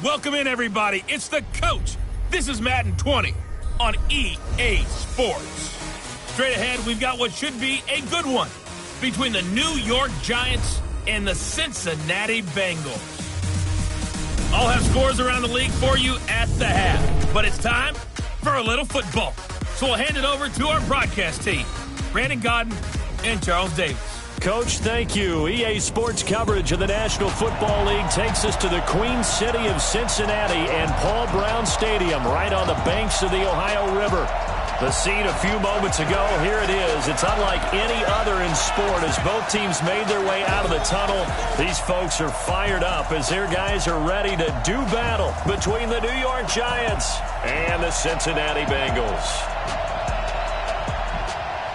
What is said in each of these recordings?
Welcome in, everybody. It's the coach. This is Madden 20 on EA Sports. Straight ahead, we've got what should be a good one between the New York Giants and the Cincinnati Bengals. I'll have scores around the league for you at the half, but it's time for a little football. So we'll hand it over to our broadcast team, Brandon Godden and Charles Davis. Coach, thank you. EA Sports coverage of the National Football League takes us to the Queen City of Cincinnati and Paul Brown Stadium, right on the banks of the Ohio River. The scene a few moments ago, here it is. It's unlike any other in sport as both teams made their way out of the tunnel. These folks are fired up as their guys are ready to do battle between the New York Giants and the Cincinnati Bengals.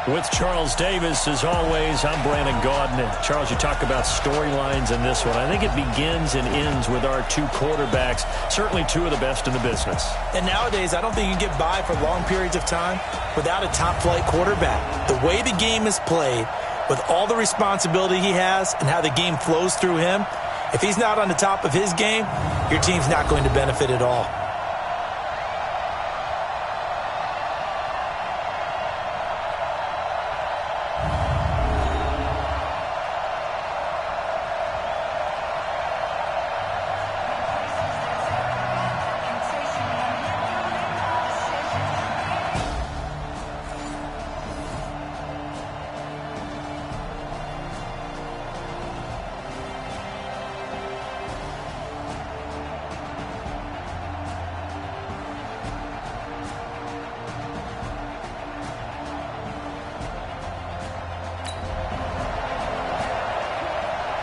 With Charles Davis, as always, I'm Brandon Godden. And Charles, you talk about storylines in this one. I think it begins and ends with our two quarterbacks, certainly two of the best in the business. And nowadays, I don't think you can get by for long periods of time without a top-flight quarterback. The way the game is played, with all the responsibility he has and how the game flows through him, if he's not on the top of his game, your team's not going to benefit at all.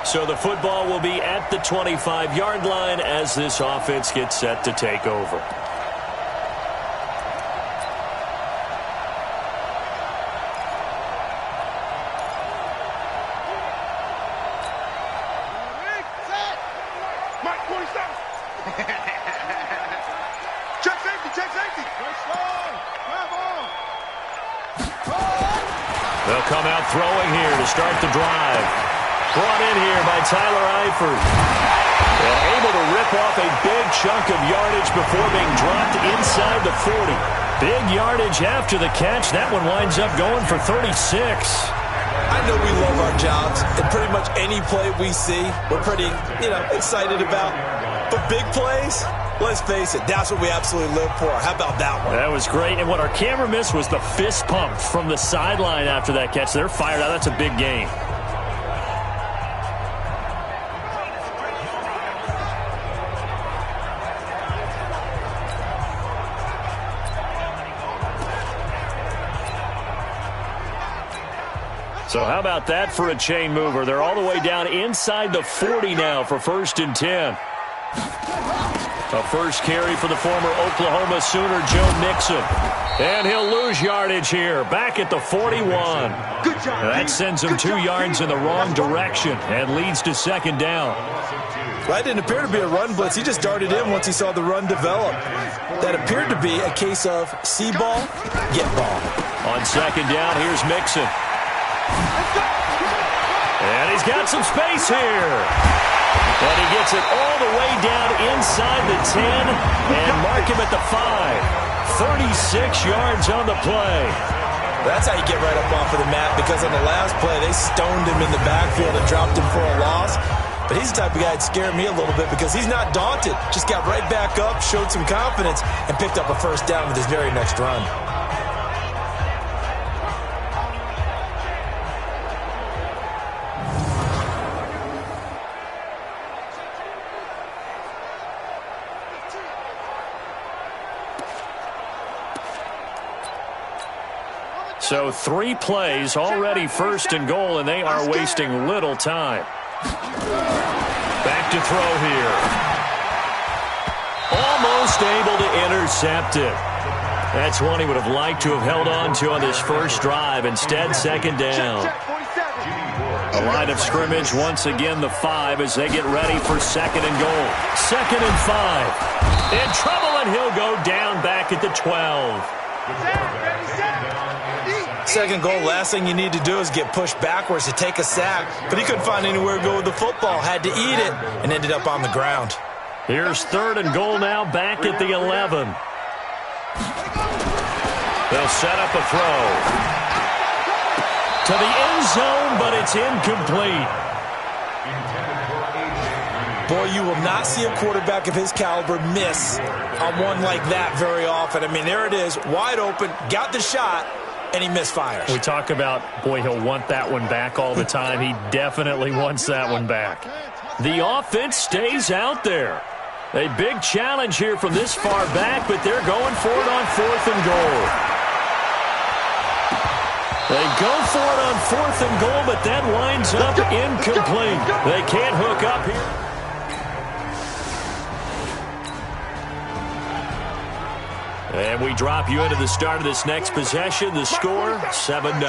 So the football will be at the 25-yard line as this offense gets set to take over. They'll come out throwing here to start the drive. Brought in here by Tyler Eifert. And able to rip off a big chunk of yardage before being dropped inside the 40. Big yardage after the catch. That one winds up going for 36. I know we love our jobs, and pretty much any play we see, we're pretty, excited about. But big plays, let's face it, that's what we absolutely live for. How about that one? That was great. And what our camera missed was the fist pump from the sideline after that catch. They're fired out. That's a big game. So how about that for a chain mover? They're all the way down inside the 40 now for 1st and 10. A first carry for the former Oklahoma Sooner, Joe Mixon. And he'll lose yardage here, back at the 41. Good job. That sends him 2 yards in the wrong direction and leads to 2nd down. That didn't appear to be a run blitz. He just darted in once he saw the run develop. That appeared to be a case of see ball, get ball. On 2nd down, here's Mixon. And he's got some space here. And he gets it all the way down inside the 10 and mark him at the 5. 36 yards on the play. That's how you get right up off of the mat, because on the last play, they stoned him in the backfield and dropped him for a loss. But he's the type of guy that scared me a little bit because he's not daunted. Just got right back up, showed some confidence, and picked up a first down with his very next run. So 3 plays, already 1st and goal, and they are wasting little time. Back to throw here. Almost able to intercept it. That's one he would have liked to have held on to on this first drive. Instead, 2nd down. A line of scrimmage, once again the 5 as they get ready for 2nd and goal. 2nd and 5. In trouble, and he'll go down back at the 12. 2nd goal, last thing you need to do is get pushed backwards to take a sack. But he couldn't find anywhere to go with the football. Had to eat it and ended up on the ground. Here's 3rd and goal now, back at the 11. They'll set up a throw to the end zone, but it's incomplete. Boy, you will not see a quarterback of his caliber miss on one like that very often. I mean, there it is, wide open, got the shot, and he misfires. We talk about, boy, he'll want that one back all the time. He definitely wants that one back. The offense stays out there. A big challenge here from this far back, but they're going for it on 4th and goal. They go for it on 4th and goal, but that winds up incomplete. They can't hook up here. And we drop you into the start of this next possession. The score, 7-0.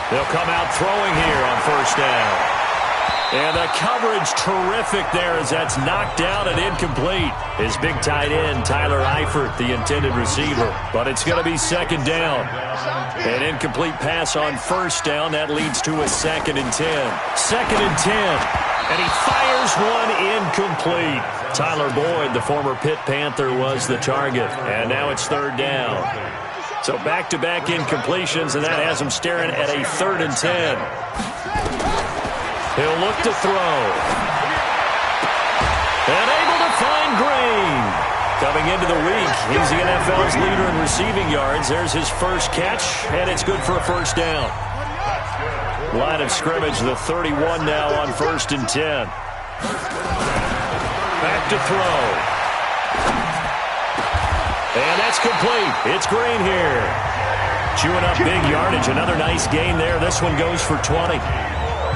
They'll come out throwing here on 1st down. And the coverage terrific there as that's knocked down and incomplete. His big tight end, Tyler Eifert, the intended receiver. But it's going to be 2nd down. An incomplete pass on 1st down. That leads to a 2nd and 10. 2nd and 10. And he fires one incomplete. Tyler Boyd, the former Pitt Panther, was the target. And now it's 3rd down. So back-to-back incompletions, and that has him staring at a 3rd and 10. He'll look to throw. And able to find Green. Coming into the week, he's the NFL's leader in receiving yards. There's his first catch, and it's good for a 1st down. Line of scrimmage, the 31 now on 1st and 10. Back to throw. And that's complete. It's Green here. Chewing up big yardage. Another nice gain there. This one goes for 20.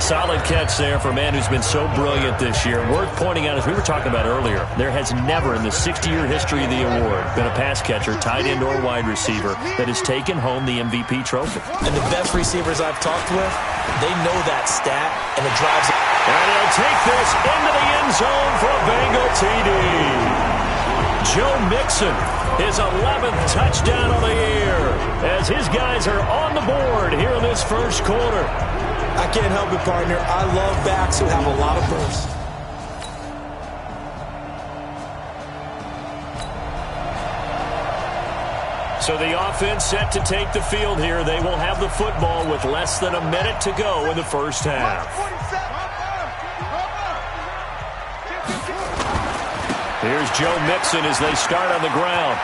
Solid catch there for a man who's been so brilliant this year. Worth pointing out, as we were talking about earlier, there has never in the 60-year history of the award been a pass catcher, tight end or wide receiver, that has taken home the MVP trophy. And the best receivers I've talked with, they know that stat, and it drives it. And he'll take this into the end zone for a Bengal TD. Joe Mixon, his 11th touchdown of the year, as his guys are on the board here in this first quarter. I can't help it, partner. I love backs who have a lot of burst. So the offense set to take the field here. They will have the football with less than a minute to go in the first half. Here's Joe Mixon as they start on the ground.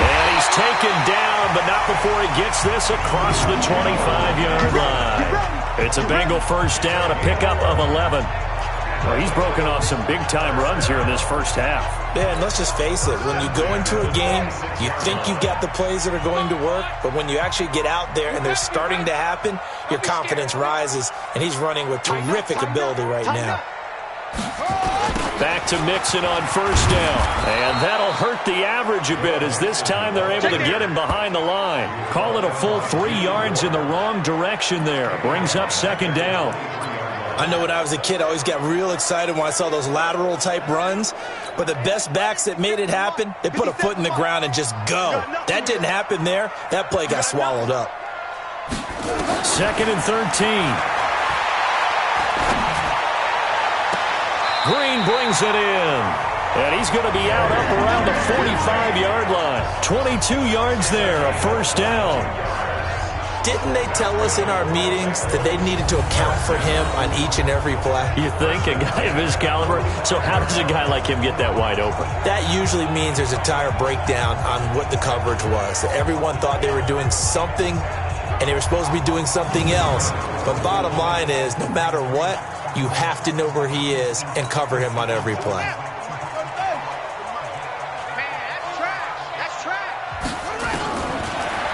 And he's taken down, but not before he gets this across the 25-yard line. It's a Bengal first down, a pickup of 11. Well, he's broken off some big-time runs here in this first half. Yeah, and let's just face it. When you go into a game, you think you've got the plays that are going to work, but when you actually get out there and they're starting to happen, your confidence rises, and he's running with terrific ability right now. Back to Mixon on first down. And that'll hurt the average a bit as this time they're able to get him behind the line. Call it a full 3 yards in the wrong direction there. Brings up 2nd down. I know when I was a kid, I always got real excited when I saw those lateral-type runs. But the best backs that made it happen, they put a foot in the ground and just go. That didn't happen there. That play got swallowed up. 2nd and 13. Green brings it in. And he's going to be out up around the 45-yard line. 22 yards there, a first down. Didn't they tell us in our meetings that they needed to account for him on each and every play? You think? A guy of his caliber? So how does a guy like him get that wide open? That usually means there's a tire breakdown on what the coverage was. That everyone thought they were doing something, and they were supposed to be doing something else. But bottom line is, no matter what, you have to know where he is and cover him on every play.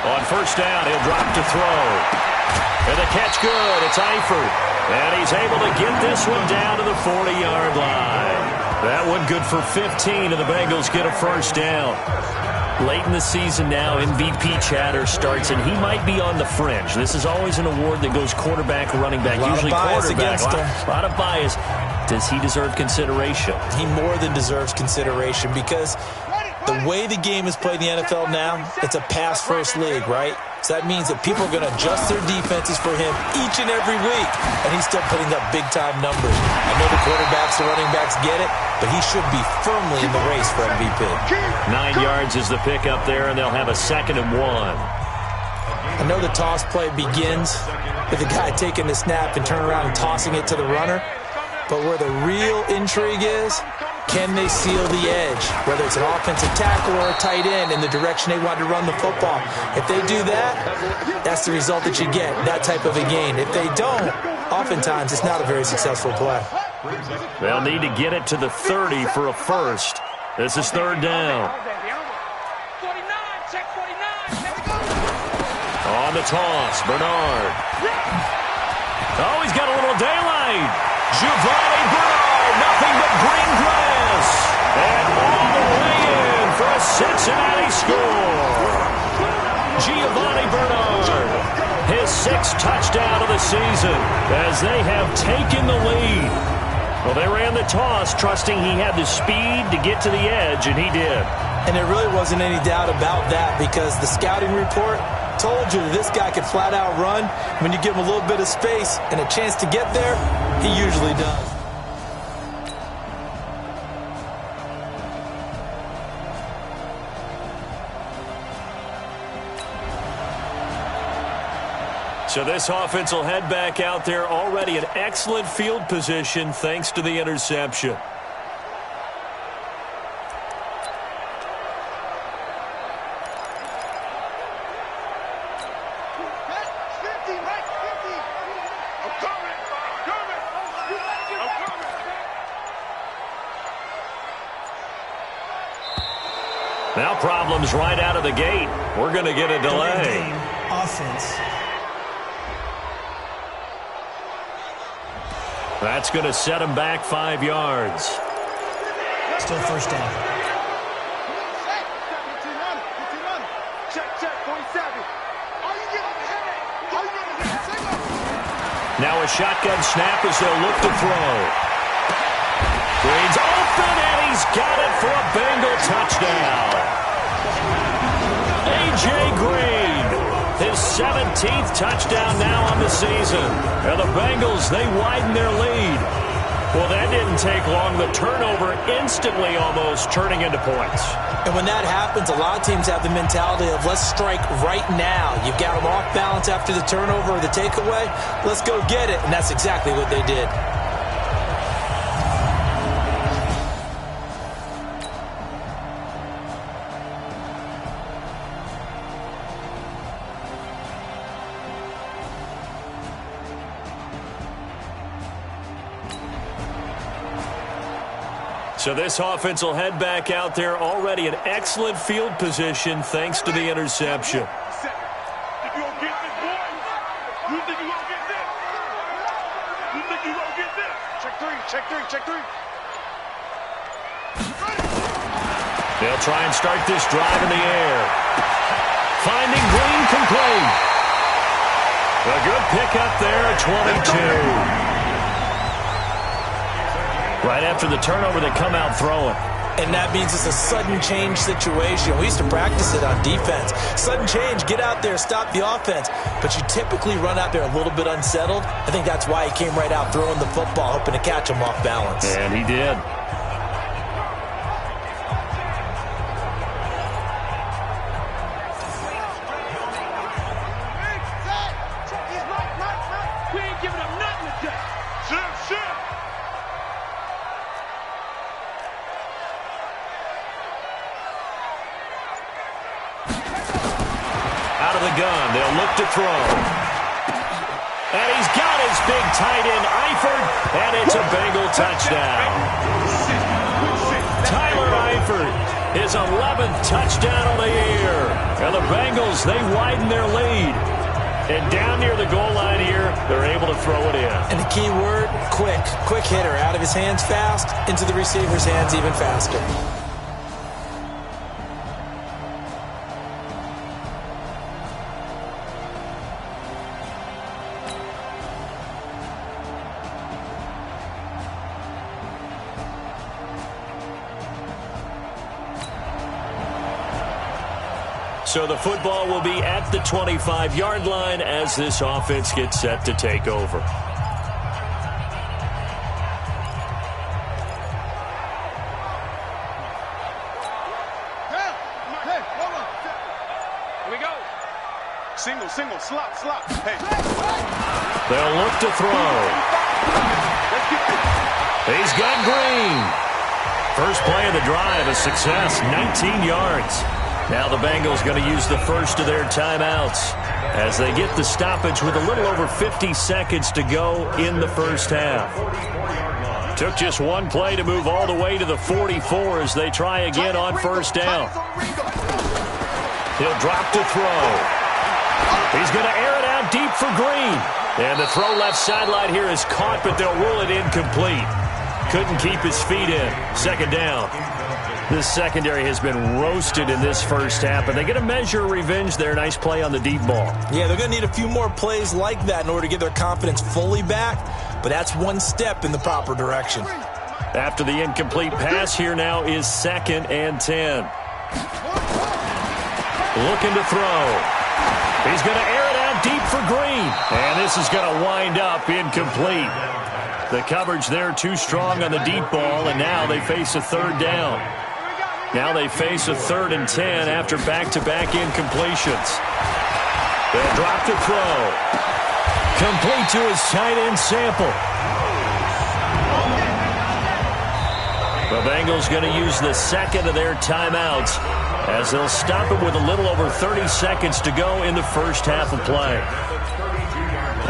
On first down, he'll drop to throw. And the catch good. It's Eifert. And he's able to get this one down to the 40-yard line. That one good for 15, and the Bengals get a first down. Late in the season now, MVP chatter starts, and he might be on the fringe. This is always an award that goes quarterback, running back, usually quarterback. A lot of bias. Does he deserve consideration? He more than deserves consideration because The way the game is played in the NFL now, it's a pass-first league, right? So that means that people are going to adjust their defenses for him each and every week, and he's still putting up big-time numbers. I know the quarterbacks, the running backs get it, but he should be firmly in the race for MVP. 9 yards is the pickup there, and they'll have a 2nd and 1. I know the toss play begins with the guy taking the snap and turning around and tossing it to the runner, but where the real intrigue is, can they seal the edge, whether it's an offensive tackle or a tight end in the direction they want to run the football? If they do that, that's the result that you get, that type of a gain. If they don't, oftentimes it's not a very successful play. They'll need to get it to the 30 for a first. This is 3rd down. On the toss, Bernard. Oh, he's got a little daylight. Giovanni Bernard, nothing but green grass. And all the way in for a Cincinnati score. Giovanni Bernard, his 6th touchdown of the season as they have taken the lead. Well, they ran the toss, trusting he had the speed to get to the edge, and he did. And there really wasn't any doubt about that because the scouting report told you that this guy could flat out run. When you give him a little bit of space and a chance to get there, he usually does. So this offense will head back out there, already in excellent field position thanks to the interception. Now problems right out of the gate. We're going to get a delay. Offense. That's going to set him back 5 yards. Still first down. Now a shotgun snap as they'll look to throw. Green's open, and he's got it for a Bengal touchdown. A.J. Green, his 17th touchdown now on the season. And the Bengals, they widen their lead. Well, that didn't take long. The turnover instantly almost turning into points. And when that happens, a lot of teams have the mentality of let's strike right now. You've got them off balance after the turnover or the takeaway. Let's go get it. And that's exactly what they did. So this offense will head back out there, already in excellent field position thanks to the interception. Check three. They'll try and start this drive in the air. Finding Green complete. A good pickup there at 22. Right after the turnover, they come out throwing. And that means it's a sudden change situation. We used to practice it on defense. Sudden change, get out there, stop the offense. But you typically run out there a little bit unsettled. I think that's why he came right out throwing the football, hoping to catch him off balance. And he did. We ain't giving up nothing today. Shit. Out of the gun, they'll look to throw. And he's got his big tight end, Eifert, and it's a Bengal touchdown. Tyler Eifert, his 11th touchdown of the year. And the Bengals, they widen their lead. And down near the goal line here, they're able to throw it in. And the key word, quick. Quick hitter, out of his hands fast, into the receiver's hands even faster. So the football will be at the 25-yard line as this offense gets set to take over. Single, slot. Hey. They'll look to throw. He's got Green. First play of the drive, a success, 19 yards. Now the Bengals going to use the first of their timeouts as they get the stoppage with a little over 50 seconds to go in the first half. Took just one play to move all the way to the 44 as they try again on first down. He'll drop to throw. He's going to air it out deep for Green. And the throw left sideline here is caught, but they'll rule it incomplete. Couldn't keep his feet in. Second down. This secondary has been roasted in this first half, but they get a measure of revenge there. Nice play on the deep ball. Yeah, they're going to need a few more plays like that in order to get their confidence fully back, but that's one step in the proper direction. After the incomplete pass, here now is 2nd and 10. Looking to throw. He's going to air it out deep for Green. And this is going to wind up incomplete. The coverage there too strong on the deep ball, and now they face a third down. Now they face a 3rd and 10 after back-to-back incompletions. They'll drop to throw. Complete to his tight end Sample. The Bengals going to use the second of their timeouts as they'll stop it with a little over 30 seconds to go in the first half of play.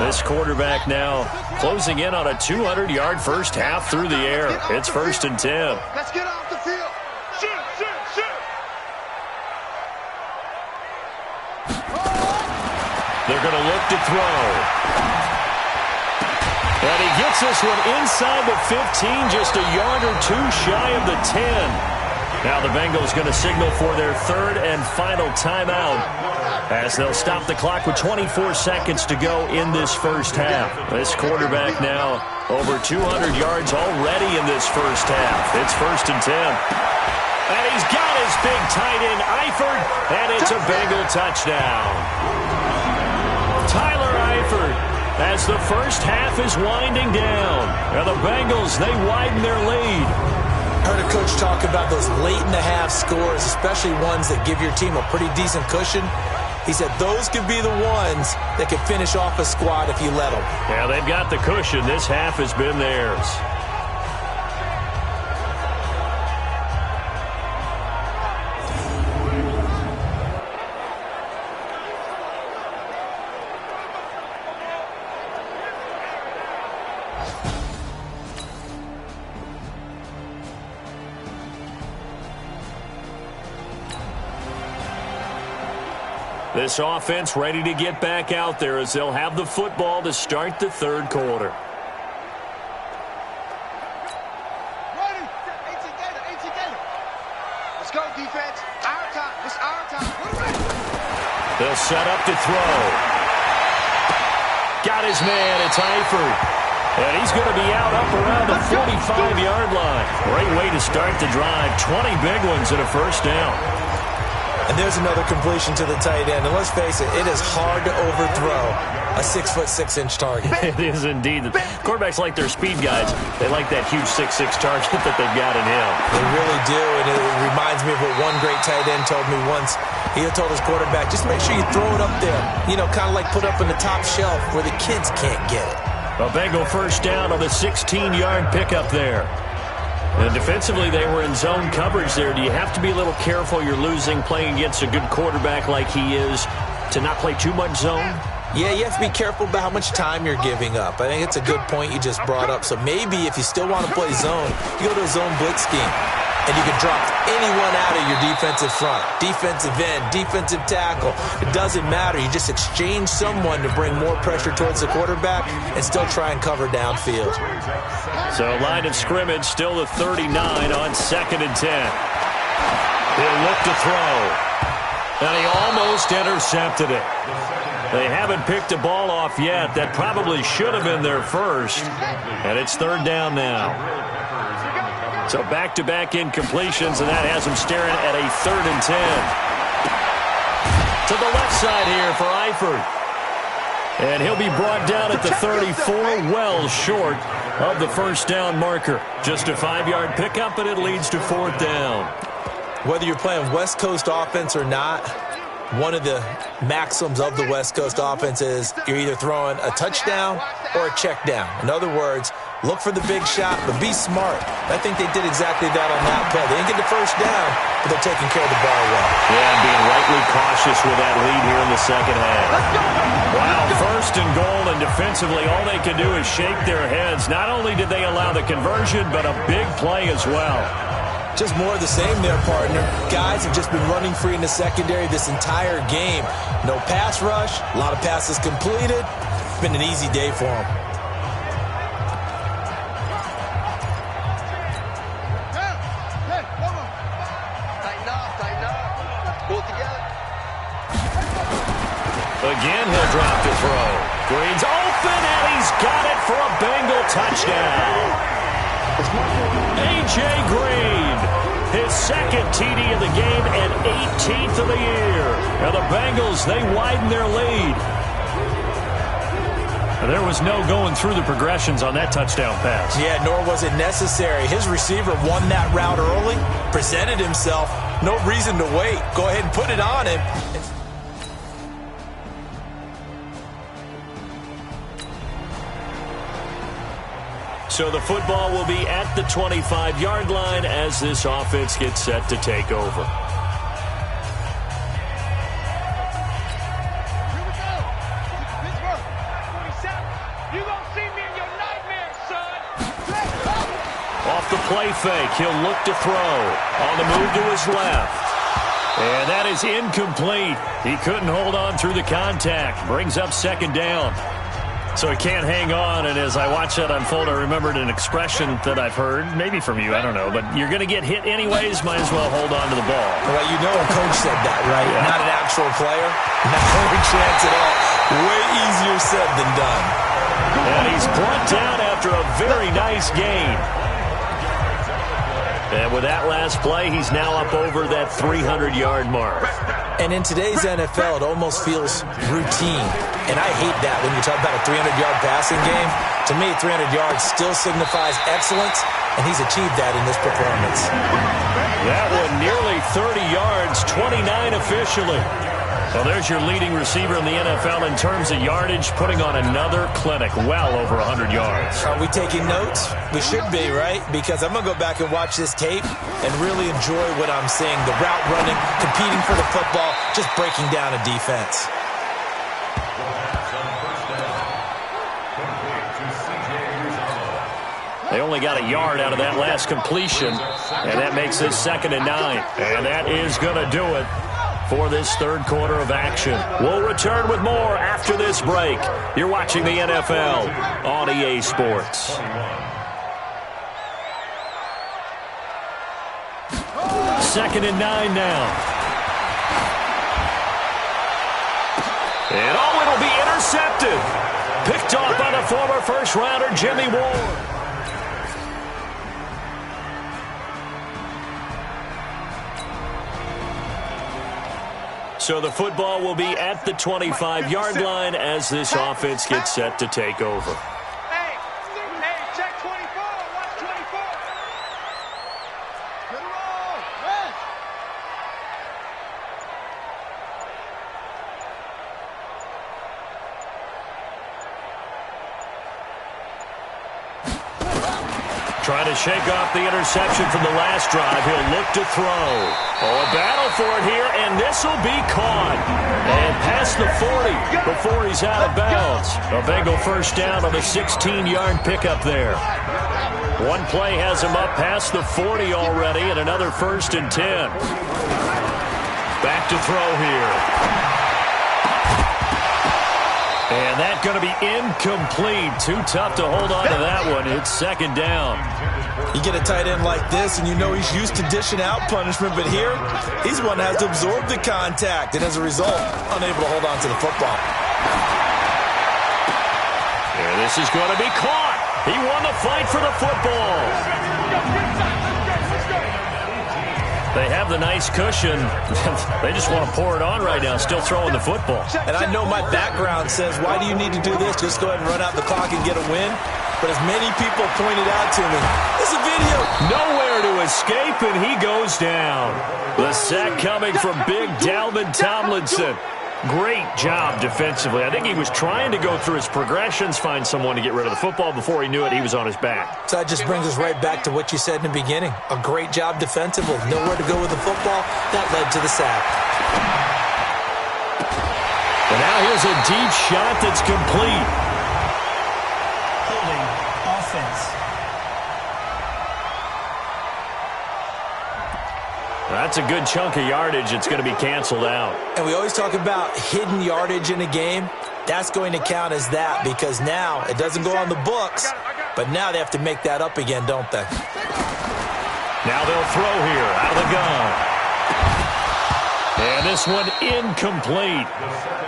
This quarterback now closing in on a 200-yard first half through the air. It's 1st and 10. Let's get off the field. Shoot. They're going to look to throw. And he gets this one inside the 15, just a yard or two shy of the 10. Now the Bengals going to signal for their 3rd and final timeout as they'll stop the clock with 24 seconds to go in this first half. This quarterback now over 200 yards already in this first half. It's 1st and 10. And he's got his big tight end, Eifert, and it's a Bengal touchdown. Tyler Eifert, as the first half is winding down. And the Bengals, they widen their lead. Heard a coach talk about those late-in-the-half scores, especially ones that give your team a pretty decent cushion. He said those could be the ones that could finish off a squad if you let them. Yeah, they've got the cushion. This half has been theirs. This offense ready to get back out there as they'll have the football to start the 3rd quarter. Ready. 18 Gator. Let's go, defense. Our time. It's our time. They'll set up to throw. Got his man. It's Eifert. And he's going to be out up around the 45-yard line. Great way to start the drive. 20 big ones and a first down. And there's another completion to the tight end. And let's face it, it is hard to overthrow a 6'6" target. It is indeed. Quarterbacks like their speed guys. They like that huge 6'6" target that they've got in him. They really do, and it reminds me of what one great tight end told me once. He told his quarterback, just make sure you throw it up there. You know, kind of like put up in the top shelf where the kids can't get it. A Bengal first down on the 16-yard pickup there. And defensively, they were in zone coverage there. Do you have to be a little careful? You're losing, playing against a good quarterback like he is, to not play too much zone? Yeah, you have to be careful about how much time you're giving up. I think it's a good point you just brought up. So maybe if you still want to play zone, you go to a zone blitz scheme. And you can drop anyone out of your defensive front. Defensive end, defensive tackle. It doesn't matter. You just exchange someone to bring more pressure towards the quarterback and still try and cover downfield. So line of scrimmage still the 39 on 2nd and 10. He'll look to throw. And he almost intercepted it. They haven't picked a ball off yet. That probably should have been their first. And it's 3rd down now. So back-to-back incompletions, and that has them staring at a 3rd and 10. to the left side here for Eifert. And he'll be brought down at the 34, well short of the first down marker. Just a 5-yard pickup, and it leads to 4th down. Whether you're playing West Coast offense or not, one of the maxims of the West Coast offense is you're either throwing a touchdown or a check down. In other words, look for the big shot, but be smart. I think they did exactly that on that play. They didn't get the first down, but they're taking care of the ball well. Yeah, and being rightly cautious with that lead here in the second half. Wow, first and goal, and defensively, all they can do is shake their heads. Not only did they allow the conversion, but a big play as well. Just more of the same there, partner. Guys have just been running free in the secondary this entire game. No pass rush, a lot of passes completed. It's been an easy day for them. Again, he'll drop to throw. Green's open, and he's got it for a Bengal touchdown. A.J. Green, his second TD of the game and 18th of the year. Now the Bengals, they widen their lead. There was no going through the progressions on that touchdown pass. Yeah, nor was it necessary. His receiver won that route early, presented himself. No reason to wait. Go ahead and put it on him. So the football will be at the 25-yard line as this offense gets set to take over. Off the play fake, he'll look to throw. On the move to his left. And that is incomplete. He couldn't hold on through the contact. Brings up 2nd down. So he can't hang on, and as I watch that unfold, I remembered an expression that I've heard, maybe from you, I don't know, but you're going to get hit anyways, might as well hold on to the ball. Well, you know a coach said that, right? Yeah. Not an actual player. Not a chance at all. Way easier said than done. And he's brought down after a very nice gain. And with that last play, he's now up over that 300-yard mark. And in today's NFL, it almost feels routine. And I hate that when you talk about a 300-yard passing game. To me, 300 yards still signifies excellence, and he's achieved that in this performance. That one nearly 30 yards, 29 officially. Well, there's your leading receiver in the NFL in terms of yardage, putting on another clinic, well over 100 yards. Are we taking notes? We should be, right? Because I'm going to go back and watch this tape and really enjoy what I'm seeing. The route running, competing for the football, just breaking down a defense. They only got a yard out of that last completion, and that makes this 2nd and 9. And that is going to do it for this third quarter of action. We'll return with more after this break. You're watching the NFL on EA Sports. Second and 9 now. And it'll be intercepted. Picked off by the former first-rounder Jimmy Ward. So the football will be at the 25-yard line as this offense gets set to take over. Hey, check 24. Watch 24. Good roll. Run. Trying to shake off the interception from the last drive. He'll look to throw. Oh, a battle for it here, and this will be caught. And past the 40 before he's out of bounds. A Bengal first down on the 16-yard pickup there. One play has him up past the 40 already, and another 1st and 10. Back to throw here. And that's going to be incomplete. Too tough to hold on to that one. It's 2nd down. You get a tight end like this, and you know he's used to dishing out punishment, but here, he's one that has to absorb the contact, and as a result, unable to hold on to the football. And this is going to be caught. He won the fight for the football. They have the nice cushion. They just want to pour it on right now, still throwing the football. And I know my background says, why do you need to do this? Just go ahead and run out the clock and get a win. But as many people pointed out to me, this is a video. Nowhere to escape, and he goes down. The sack coming from Big Dalvin Tomlinson. Great job defensively. I think he was trying to go through his progressions, find someone to get rid of the football. Before he knew it, he was on his back. So that just brings us right back to what you said in the beginning. A great job defensively. Nowhere to go with the football. That led to the sack. And now here's a deep shot that's complete. Holding offense. That's a good chunk of yardage. It's going to be canceled out. And we always talk about hidden yardage in a game. That's going to count as that because now it doesn't go on the books, but now they have to make that up again, don't they? Now they'll throw here out of the gun. And this one incomplete.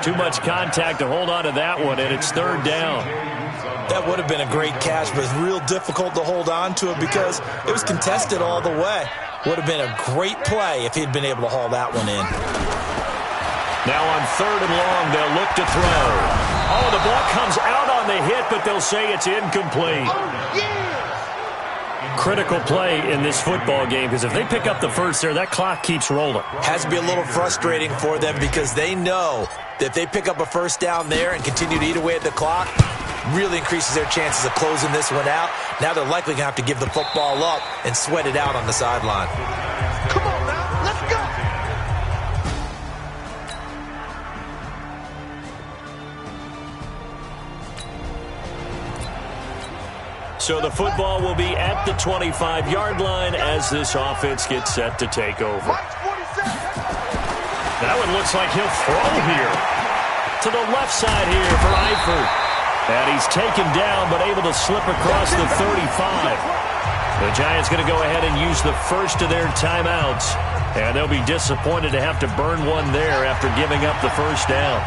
Too much contact to hold on to that one, and it's third down. That would have been a great catch, but it's real difficult to hold on to it because it was contested all the way. Would have been a great play if he'd been able to haul that one in. Now on third and long, they'll look to throw. Oh, the ball comes out on the hit, but they'll say it's incomplete. Critical play in this football game because if they pick up the first there, that clock keeps rolling. Has to be a little frustrating for them because they know that if they pick up a first down there and continue to eat away at the clock, really increases their chances of closing this one out. Now they're likely going to have to give the football up and sweat it out on the sideline. Come on now, let's go. So the football will be at the 25-yard line as this offense gets set to take over. That one looks like he'll throw here. To the left side here for Eifert. And he's taken down, but able to slip across the 35. The Giants going to go ahead and use the first of their timeouts. And they'll be disappointed to have to burn one there after giving up the first down.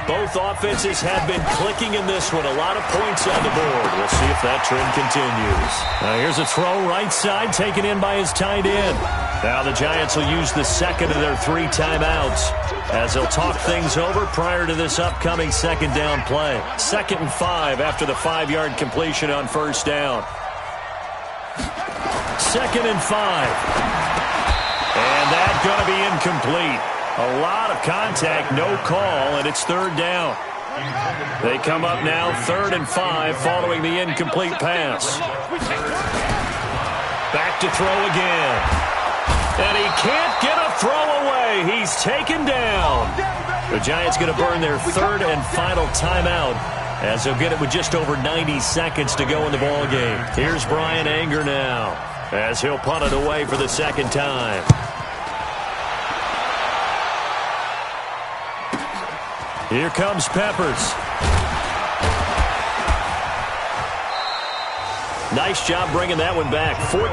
Both offenses have been clicking in this one. A lot of points on the board. We'll see if that trend continues. Now here's a throw right side taken in by his tight end. Now the Giants will use the second of their 3 timeouts as they'll talk things over prior to this upcoming second down play. 2nd and 5 after the 5-yard completion on first down. 2nd and 5. And that's going to be incomplete. A lot of contact, no call, and it's third down. They come up now 3rd and 5 following the incomplete pass. Back to throw again. And he can't get a throw away. He's taken down. The Giants going to burn their 3rd and final timeout as they'll get it with just over 90 seconds to go in the ball game. Here's Brian Anger now as he'll punt it away for the 2nd time. Here comes Peppers. Nice job bringing that one back. 14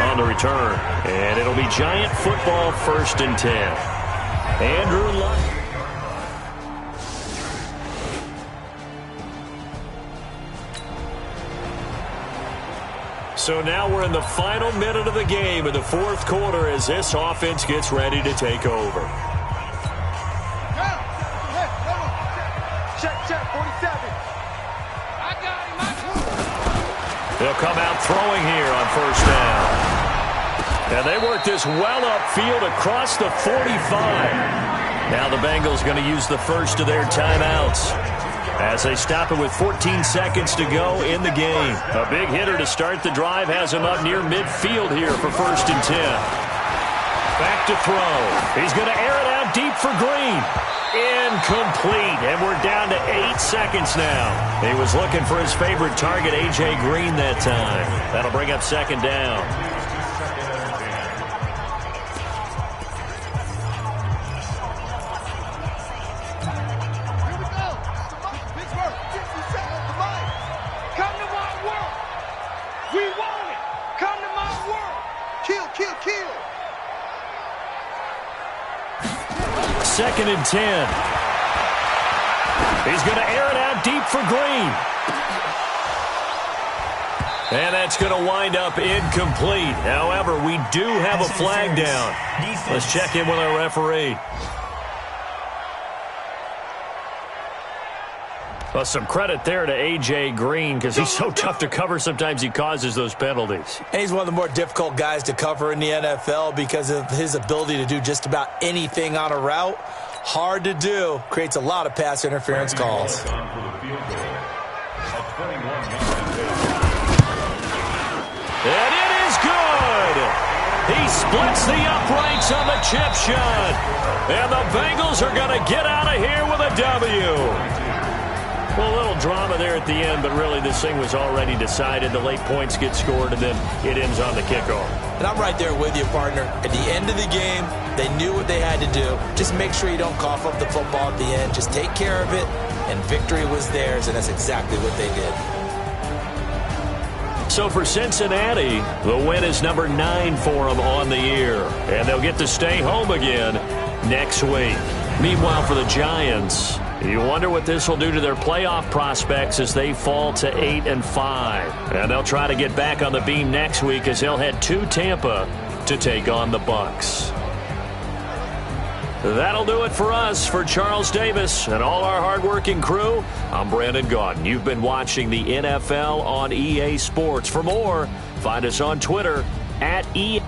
on the return. And it'll be Giant football 1st and 10. Andrew Luck. So now we're in the final minute of the game in the 4th quarter as this offense gets ready to take over. Check, 47. I got him. They'll come out throwing here on first down. And they work this well upfield across the 45. Now the Bengals going to use the first of their timeouts as they stop it with 14 seconds to go in the game. A big hitter to start the drive has him up near midfield here for 1st and 10. Back to throw. He's going to air it out deep for Green. Incomplete, and we're down to 8 seconds now. He was looking for his favorite target, A.J. Green, that time. That'll bring up 2nd down. Here we go. Pittsburgh, 57 at the line. Come to my world. We want it. Come to my world. Kill, kill, kill. 2nd and 10. He's going to air it out deep for Green. And that's going to wind up incomplete. However, we do have a flag down. Let's check in with our referee. Well, some credit there to A.J. Green because he's so tough to cover. Sometimes he causes those penalties. And he's one of the more difficult guys to cover in the NFL because of his ability to do just about anything on a route. Hard to do. Creates a lot of pass interference calls. And it is good. He splits the uprights on the chip shot. And the Bengals are going to get out of here with a W. Well, a little drama there at the end, but really this thing was already decided. The late points get scored, and then it ends on the kickoff. And I'm right there with you, partner. At the end of the game, they knew what they had to do. Just make sure you don't cough up the football at the end. Just take care of it, and victory was theirs, and that's exactly what they did. So for Cincinnati, the win is number 9 for them on the year, and they'll get to stay home again next week. Meanwhile, for the Giants, you wonder what this will do to their playoff prospects as they fall to 8-5. And they'll try to get back on the beam next week as they'll head to Tampa to take on the Bucs. That'll do it for us. For Charles Davis and all our hardworking crew, I'm Brandon Gaudin. You've been watching the NFL on EA Sports. For more, find us on Twitter @EA.